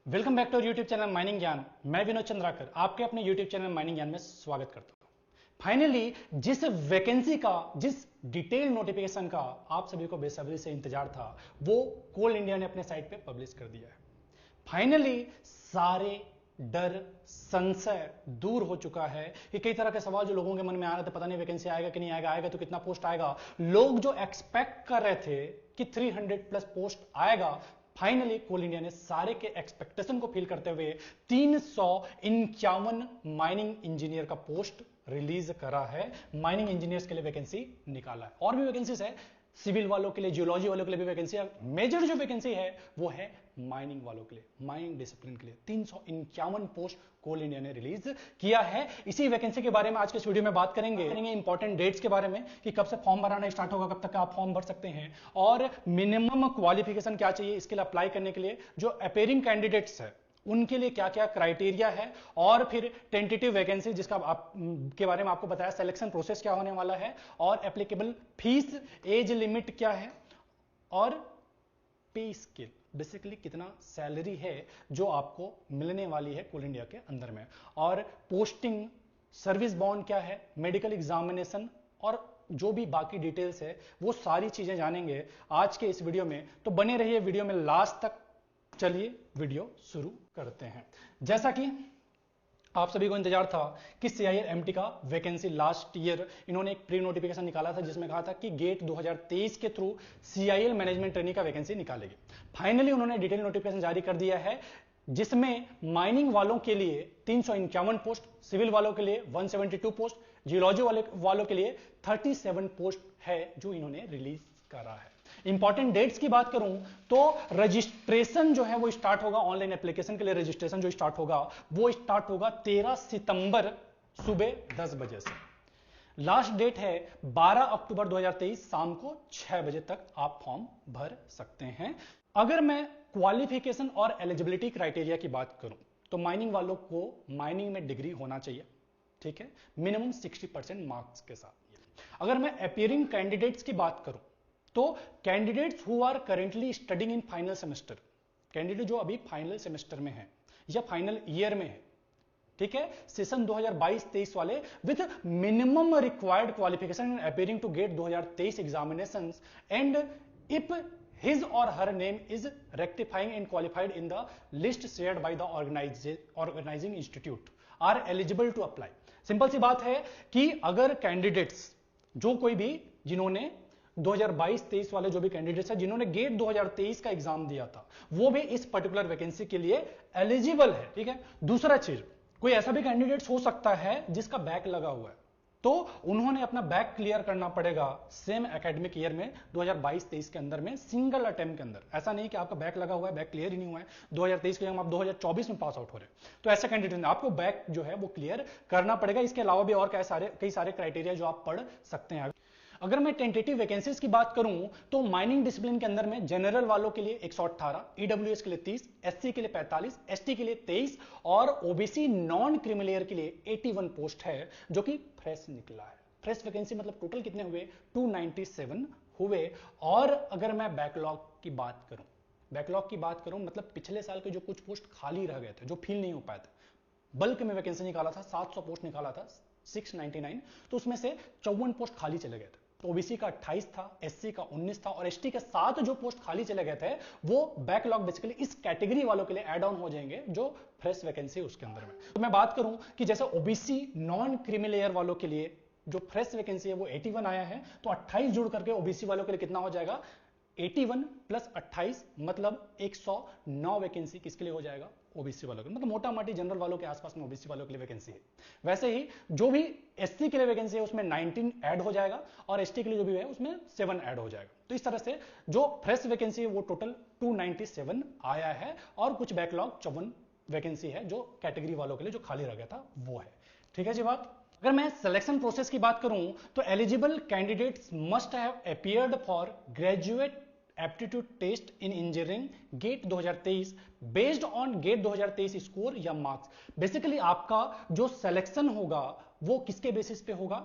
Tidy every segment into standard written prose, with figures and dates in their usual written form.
Welcome back to YouTube channel mining Gyan. मैं विनोद चंद्राकर आपके अपने यूट्यूब चैनल माइनिंग ज्ञान में स्वागत करता हूं। फाइनली जिस वैकेंसी का, जिस डिटेल नोटिफिकेशन का आप सभी को बेसब्री से इंतजार था, वो कोल इंडिया ने अपने साइट पे पब्लिश कर दिया है। फाइनली सारे डर, संशय दूर हो चुका है कि कई तरह के सवाल जो लोगों के मन में आ रहे थे, पता नहीं वैकेंसी आएगा कि नहीं आएगा, आएगा तो कितना पोस्ट आएगा। लोग जो एक्सपेक्ट कर रहे थे कि 300 प्लस पोस्ट आएगा, फाइनली कोल इंडिया ने सारे के एक्सपेक्टेशन को फिल करते हुए 351 माइनिंग इंजीनियर का पोस्ट रिलीज करा है। माइनिंग इंजीनियर्स के लिए वैकेंसी निकाला है। और भी वैकेंसीज है, सिविल वालों के लिए, जियोलॉजी वालों के लिए भी वैकेंसी है। मेजर जो वैकेंसी है वो है माइनिंग वालों के लिए, माइनिंग डिसिप्लिन के लिए 351 पोस्ट कोल इंडिया ने रिलीज किया है। इसी वैकेंसी के बारे में आज के इस वीडियो में बात करेंगे इंपॉर्टेंट डेट्स के बारे में कि कब से फॉर्म भराना स्टार्ट होगा, कब तक आप फॉर्म भर सकते हैं, और मिनिमम क्वालिफिकेशन क्या चाहिए इसके लिए अप्लाई करने के लिए। जो अपेयरिंग कैंडिडेट्स है उनके लिए क्या क्या क्राइटेरिया है, और फिर टेंटेटिव वैकेंसी जिसका आप के बारे में आपको बताया, सिलेक्शन प्रोसेस क्या होने वाला है, और एप्लीकेबल फीस, एज लिमिट क्या है, और पे स्केल, बेसिकली कितना सैलरी है जो आपको मिलने वाली है कोल इंडिया के अंदर में, और पोस्टिंग, सर्विस बॉन्ड क्या है, मेडिकल एग्जामिनेशन, और जो भी बाकी डिटेल्स है वो सारी चीजें जानेंगे आज के इस वीडियो में। तो बने रहिए वीडियो में लास्ट तक। चलिए वीडियो शुरू करते हैं। जैसा कि आप सभी को इंतजार था कि CIL MT का वैकेंसी लास्ट ईयर इन्होंने एक प्री नोटिफिकेशन निकाला था जिसमें कहा था कि गेट 2023 के थ्रू CIL मैनेजमेंट ट्रेनी का वैकेंसी निकालेगी। फाइनली उन्होंने डिटेल नोटिफिकेशन जारी कर दिया है जिसमें माइनिंग वालों के लिए 351 पोस्ट, सिविल वालों के लिए 172 पोस्ट, जियोलॉजी वालों के लिए 37 पोस्ट है जो इन्होंने रिलीज करा है। इंपॉर्टेंट डेट्स की बात करूं तो रजिस्ट्रेशन जो है वो स्टार्ट होगा, ऑनलाइन एप्लीकेशन के लिए रजिस्ट्रेशन जो स्टार्ट होगा वो स्टार्ट होगा 13 सितंबर सुबह 10 बजे से। लास्ट डेट है 12 अक्टूबर 2023 शाम को 6 बजे तक आप फॉर्म भर सकते हैं। अगर मैं क्वालिफिकेशन और एलिजिबिलिटी क्राइटेरिया की बात करूं तो माइनिंग वालों को माइनिंग में डिग्री होना चाहिए, ठीक है, मिनिमम 60% मार्क्स के साथ। अगर मैं अपीयरिंग कैंडिडेट्स की बात करूं तो candidates who are currently studying in final semester, candidate जो अभी फाइनल सेमेस्टर में है या फाइनल ईयर में है, ठीक है, सेशन 2022-23 वाले with minimum required qualification in appearing to GATE 2023 examinations and if his or her name is rectifying and qualified in the list shared by the organizing institute are eligible to apply। Simple सी बात है कि अगर candidates जो कोई भी जिन्होंने 2022-23 वाले जो भी कैंडिडेट्स हैं जिन्होंने गेट 2023 का एग्जाम दिया था वो भी इस पर्टिकुलर वैकेंसी के लिए एलिजिबल है, ठीक है। दूसरा चीज, कोई ऐसा भी कैंडिडेट्स हो सकता है जिसका बैक लगा हुआ है, तो उन्होंने अपना बैक क्लियर करना पड़ेगा सेम एकेडमिक ईयर में 2022-23 के अंदर में, सिंगल अटेम्प्ट के अंदर। ऐसा नहीं कि आपका बैक लगा हुआ है, बैक क्लियर ही नहीं हुआ है 2023 के, आप 2024 में पास आउट हो रहे हैं, तो ऐसा कैंडिडेट आपको बैक जो है वो क्लियर करना पड़ेगा। इसके अलावा भी और कई सारे क्राइटेरिया जो आप पढ़ सकते हैं। अगर मैं टेंटेटिव वैकेंसीज की बात करूं तो माइनिंग डिसिप्लिन के अंदर में जनरल वालों के लिए 118, ईडब्ल्यूएस के लिए 30, एससी के लिए 45, एसटी के लिए 23 और ओबीसी नॉन क्रिमिलेयर के लिए 81 पोस्ट है जो कि फ्रेश निकला है। फ्रेश वैकेंसी मतलब टोटल कितने हुए, 297 हुए। और अगर मैं बैकलॉग की बात करूं मतलब पिछले साल के जो कुछ पोस्ट खाली रह गए थे, जो फिल नहीं हो पाए थे, बल्क में वैकेंसी निकाला था, 700 पोस्ट निकाला था, 699, तो उसमें से 54 पोस्ट खाली चले गए थे। ओबीसी का 28 था, एससी का 19 था, और एसटी के 7 जो पोस्ट खाली चले गए थे वो बैकलॉग बेसिकली इस कैटेगरी वालों के लिए ऐड ऑन हो जाएंगे जो फ्रेश वैकेंसी उसके अंदर में। तो मैं बात करूं कि जैसे ओबीसी नॉन क्रीमीलेयर वालों के लिए जो फ्रेश वैकेंसी है वो 81 आया है, तो 28 जुड़ करके ओबीसी वालों के लिए कितना हो जाएगा, 81 प्लस 28 मतलब 109 वैकेंसी किसके लिए हो जाएगा, ओबीसी वालों के, मतलब मोटा मोटी जनरल वालों के आसपास में ओबीसी वालों के लिए वैकेंसी है। वैसे ही जो भी एससी के लिए वैकेंसी है उसमें 19 ऐड हो जाएगा, और एसटी के लिए जो भी है उसमें 7 ऐड हो जाएगा। तो इस तरह से जो फ्रेश वैकेंसी है वो टोटल 297 आया है, और कुछ बैकलॉग 54 वैकेंसी है जो कैटेगरी वालों के लिए जो खाली रह गया था वो है, ठीक है जी बात। अगर मैं सिलेक्शन प्रोसेस की बात करूं तो eligible candidates must have appeared for graduate aptitude test in engineering GATE 2023 based on GATE 2023 score या मार्क्स। बेसिकली आपका जो सिलेक्शन होगा वो किसके बेसिस पे होगा,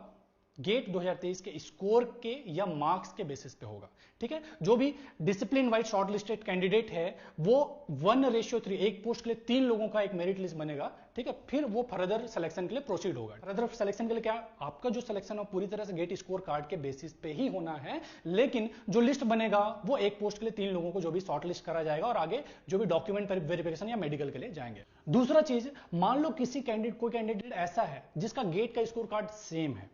गेट 2023 के स्कोर के या मार्क्स के बेसिस पे होगा। ठीक है, जो भी डिसिप्लिन वाइज शॉर्टलिस्टेड कैंडिडेट है वो 1:3, एक पोस्ट के लिए 3 लोगों का एक मेरिट लिस्ट बनेगा। ठीक है, फिर वो फर्दर सिलेक्शन के लिए प्रोसीड होगा। फर्दर सिलेक्शन के लिए क्या, आपका जो सिलेक्शन है पूरी तरह से गेट स्कोर कार्ड के बेसिस पे ही होना है, लेकिन जो लिस्ट बनेगा वो एक पोस्ट के लिए 3 लोगों को जो भी शॉर्टलिस्ट करा जाएगा और आगे जो भी डॉक्यूमेंट वेरिफिकेशन या मेडिकल के लिए जाएंगे। दूसरा चीज, मान लो किसी कैंडिडेट, कोई कैंडिडेट ऐसा है जिसका गेट का स्कोर कार्ड सेम है,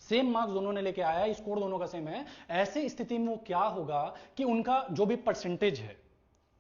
सेम मार्क्स दोनों ने लेके आया है, स्कोर दोनों का सेम है, ऐसी स्थिति में वो क्या होगा कि उनका जो भी परसेंटेज है,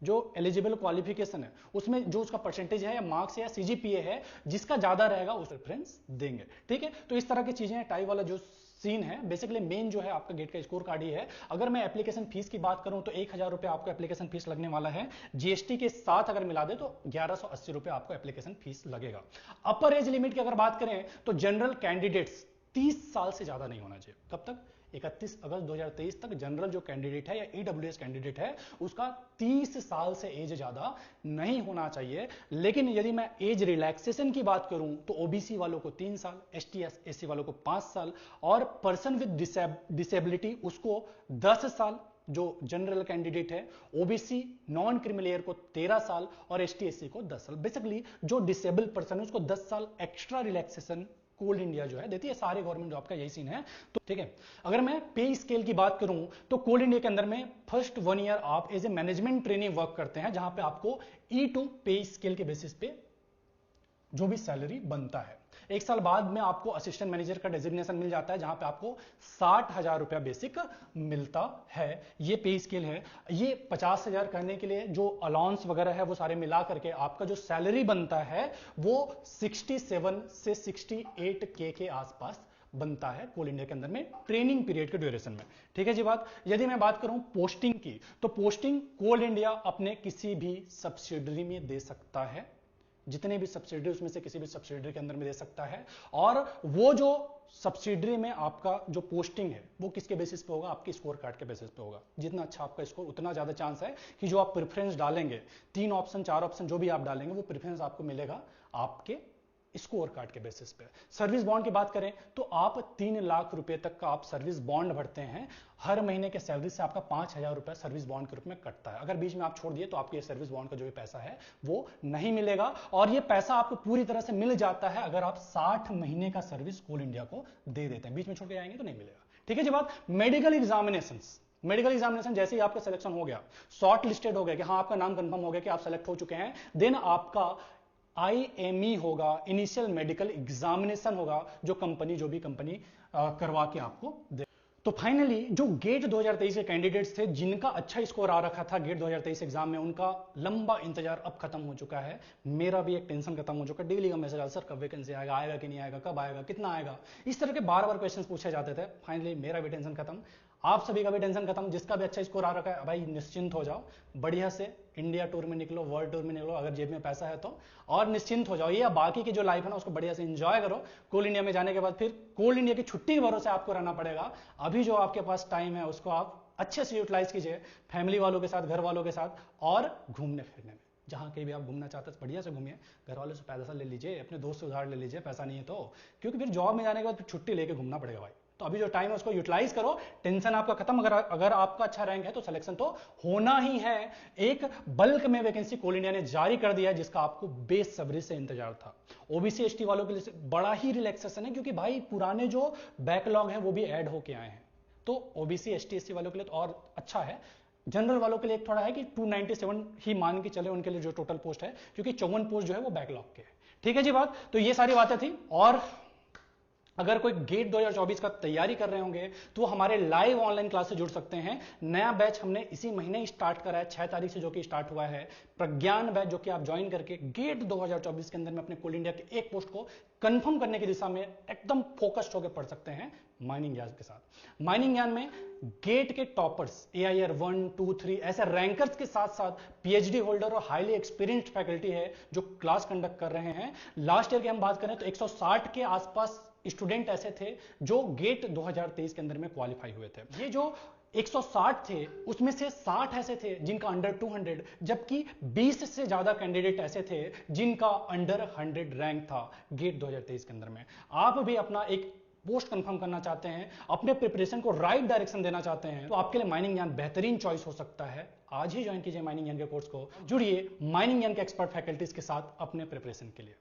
जो एलिजिबल क्वालिफिकेशन है उसमें जो उसका परसेंटेज है या मार्क्स या सीजीपीए है, जिसका ज्यादा रहेगा उस प्रेफरेंस देंगे। ठीक है, तो इस तरह की चीजें, टाई वाला जो सीन है, बेसिकली मेन जो है आपका गेट का स्कोर कार्ड ही है। अगर मैं एप्लीकेशन फीस की बात करूं तो 1000 रुपए आपको एप्लीकेशन फीस लगने वाला है, जीएसटी के साथ अगर मिला दे तो 1180 रुपए आपको एप्लीकेशन फीस लगेगा। अपर एज लिमिट की अगर बात करें तो जनरल कैंडिडेट्स 30 साल से ज्यादा नहीं होना चाहिए। कब तक? 31 अगस्त 2023 तक जनरल जो कैंडिडेट है या ईडब्ल्यूएस कैंडिडेट है उसका 30 साल से एज ज्यादा नहीं होना चाहिए। लेकिन यदि मैं एज रिलैक्सेशन की बात करूं तो ओबीसी वालों को 3 साल, एसटी एससी वालों को 5 साल और पर्सन विद डिसेबिलिटी उसको 10 साल, जो जनरल कैंडिडेट है, ओबीसी नॉन क्रिमिलेयर को 13 साल और एसटी एससी को 10 साल। बेसिकली जो डिसेबल पर्सन है उसको 10 साल एक्स्ट्रा रिलैक्सेशन कोल इंडिया जो है देती है। सारे गवर्नमेंट जॉब का यही सीन है। तो ठीक है, अगर मैं पे स्केल की बात करूं तो कोल इंडिया के अंदर में फर्स्ट 1 ईयर आप as a management training work करते हैं, जहां पे आपको E2 पे स्केल के बेसिस पे जो भी सैलरी बनता है। 1 साल बाद में आपको असिस्टेंट मैनेजर का डेजिग्नेशन मिल जाता है, जहां पे आपको 60,000 रुपया बेसिक मिलता है। ये पे स्केल है। ये 50,000 करने के लिए जो अलाउंस वगैरह है वो सारे मिला करके आपका जो सैलरी बनता है वो 67 से 68 के आसपास बनता है कोल इंडिया के अंदर में ट्रेनिंग पीरियड के ड्यूरेशन में। ठीक है जी बात। यदि मैं बात करूं पोस्टिंग की तो पोस्टिंग कोल इंडिया अपने किसी भी सब्सिडरी में दे सकता है, जितने भी सब्सिडरी उसमें से किसी भी सब्सिडरी के अंदर में दे सकता है। और वो जो सब्सिडरी में आपका जो पोस्टिंग है वो किसके बेसिस पे होगा? आपके स्कोर कार्ड के बेसिस पे होगा। जितना अच्छा आपका स्कोर उतना ज्यादा चांस है कि जो आप प्रेफरेंस डालेंगे, 3 ऑप्शन 4 ऑप्शन जो भी आप डालेंगे वो प्रेफरेंस आपको मिलेगा आपके स्कोर कार्ड के बेसिस पे। सर्विस बॉन्ड की बात करें तो आप 3 लाख रुपए तक का आप सर्विस बॉन्ड भरते हैं। हर महीने के सैलरी से आपका 5,000 रुपए सर्विस बॉन्ड के रूप में कटता है। अगर बीच में आप छोड़ दिए तो आपके सर्विस बॉन्ड का जो भी पैसा है वो नहीं मिलेगा, और ये पैसा आपको पूरी तरह से मिल जाता है अगर आप 60 महीने का सर्विस कोल इंडिया को दे देते हैं। बीच में छोड़ के जाएंगे तो नहीं मिलेगा। ठीक है जी बात। मेडिकल एग्जामिनेशन जैसे ही आपका सिलेक्शन हो गया, शॉर्ट लिस्टेड हो गया कि हाँ आपका नाम कंफर्म हो गया कि आप सेलेक्ट हो चुके हैं, देन आपका IME होगा, इनिशियल मेडिकल एग्जामिनेशन होगा, जो भी कंपनी करवा के आपको दे। तो फाइनली जो गेट 2023 के कैंडिडेट्स थे जिनका अच्छा स्कोर आ रखा था गेट 2023 एग्जाम में, उनका लंबा इंतजार अब खत्म हो चुका है। मेरा भी एक टेंशन खत्म हो चुका है। डेली का मैसेज आता, सर कब वैकेंसी आएगा, आएगा कि नहीं आएगा, कब आएगा, कितना आएगा, इस तरह के बार क्वेश्चन पूछे जाते थे। फाइनली मेरा भी टेंशन खत्म, आप सभी का भी टेंशन खत्म। जिसका भी अच्छा स्कोर आ रखा है भाई निश्चिंत हो जाओ, बढ़िया से इंडिया टूर में निकलो, वर्ल्ड टूर में निकलो अगर जेब में पैसा है तो, और निश्चिंत हो जाओ। ये बाकी की जो लाइफ है ना उसको बढ़िया से एंजॉय करो। कोल इंडिया में जाने के बाद फिर कोल इंडिया की छुट्टी के भरोसे आपको रहना पड़ेगा। अभी जो आपके पास टाइम है उसको आप अच्छे से यूटिलाइज कीजिए, फैमिली वालों के साथ, घर वालों के साथ, और घूमने फिरने में जहां कहीं भी आप घूमना चाहते हैं बढ़िया से घूमिए। घर वालों से पैसा ले लीजिए, अपने दोस्त से उधार ले लीजिए, पैसा नहीं है तो, क्योंकि फिर जॉब में जाने के बाद फिर छुट्टी लेके घूमना पड़ेगा भाई। तो अभी जो टाइम है उसको यूटिलाइज करो, टेंशन आपका खत्म। अगर आपका अच्छा रैंक है तो सिलेक्शन तो होना ही है। एक बल्क में वैकेंसी कोल इंडिया ने जारी कर दिया है जिसका आपको बेसब्री से इंतजार था। ओबीसी एसटी वालों के लिए बड़ा ही रिलैक्सेशन है, क्योंकि भाई पुराने जो बैकलॉग है वो भी ऐड होके आए हैं। तो ओबीसी एसटी एससी वालों के लिए तो और अच्छा है। जनरल वालों के लिए थोड़ा है कि 297 ही मान के चले उनके लिए जो टोटल पोस्ट है, क्योंकि 54 पोस्ट जो है वो बैकलॉग के है। ठीक है जी बात। तो ये सारी बातें थी। और अगर कोई गेट 2024 का तैयारी कर रहे होंगे तो हमारे लाइव ऑनलाइन क्लास से जुड़ सकते हैं। नया बैच हमने इसी महीने ही स्टार्ट करा है, 6 तारीख से जो कि स्टार्ट हुआ है, प्रज्ञान बैच, जो कि आप ज्वाइन करके गेट 2024 के अंदर में अपने कोल इंडिया के एक पोस्ट को कंफर्म करने की दिशा में एकदम फोकस्ड होकर पढ़ सकते हैं माइनिंग ज्ञान के साथ। माइनिंग ज्ञान में गेट के टॉपर्स, AIR 1, 2, 3 ऐसे रैंकर्स के साथ साथ PhD होल्डर और हाईली एक्सपीरियंस्ड फैकल्टी है जो क्लास कंडक्ट कर रहे हैं। लास्ट ईयर की हम बात करें तो 160 के आसपास स्टूडेंट ऐसे थे जो गेट 2023 के अंदर में क्वालिफाई हुए थे। ये जो 160 थे उसमें से 60 ऐसे थे जिनका अंडर 200, जबकि 20 से ज्यादा कैंडिडेट ऐसे थे जिनका अंडर 100 रैंक था गेट 2023 के अंदर में। आप भी अपना एक पोस्ट कंफर्म करना चाहते हैं, अपने प्रिपरेशन को राइट डायरेक्शन देना चाहते हैं, तो आपके लिए माइनिंग ज्ञान बेहतरीन चॉइस हो सकता है। आज ही ज्वाइन कीजिए माइनिंग ज्ञान के कोर्स को, जुड़िए माइनिंग ज्ञान के एक्सपर्ट फैकल्टीज के साथ अपने प्रिपरेशन के लिए।